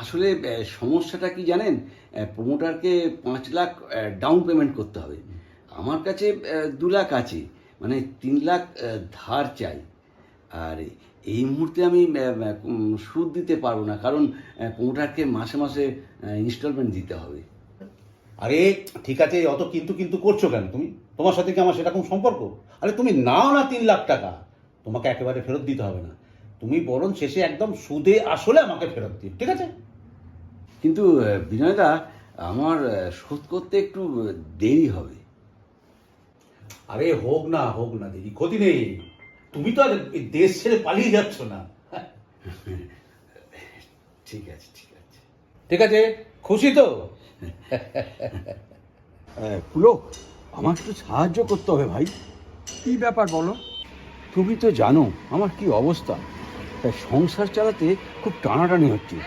আসলে সমস্যাটা কি জানেন, প্রমোটারকে 5 লাখ ডাউন পেমেন্ট করতে হবে। আমার কাছে 2 লাখ আছে, মানে 3 লাখ ধার চাই। আর এই মুহূর্তে আমি সুদ দিতে পারবো না, কারণ প্রমোটারকে মাসে মাসে ইনস্টলমেন্ট দিতে হবে। আরে ঠিক আছে, অত কিন্তু কিন্তু করছো কেন তুমি? তোমার সাথে কি আমার সেরকম সম্পর্ক? আরে তুমি নাও না 3 লাখ টাকা, তোমাকে একেবারে ফেরত দিতে হবে না। তুমি বরং শেষে একদম সুদে আসলে আমাকে ফেরত দিও, ঠিক আছে? কিন্তু বিনয়দা, আমার শোধ করতে একটু দেরি হবে। আরে হোক না দিদি, ক্ষতি নেই। তুমি তো আর এই দেশ ছেড়ে পালিয়ে যাচ্ছ না। ঠিক আছে, ঠিক আছে। ঠিক আছে, খুশি তো? পুলক, আমার একটু সাহায্য করতে হবে ভাই। কি ব্যাপার বলো? তুমি তো জানো আমার কি অবস্থা, তাই সংসার চালাতে খুব টানাটানি হচ্ছে।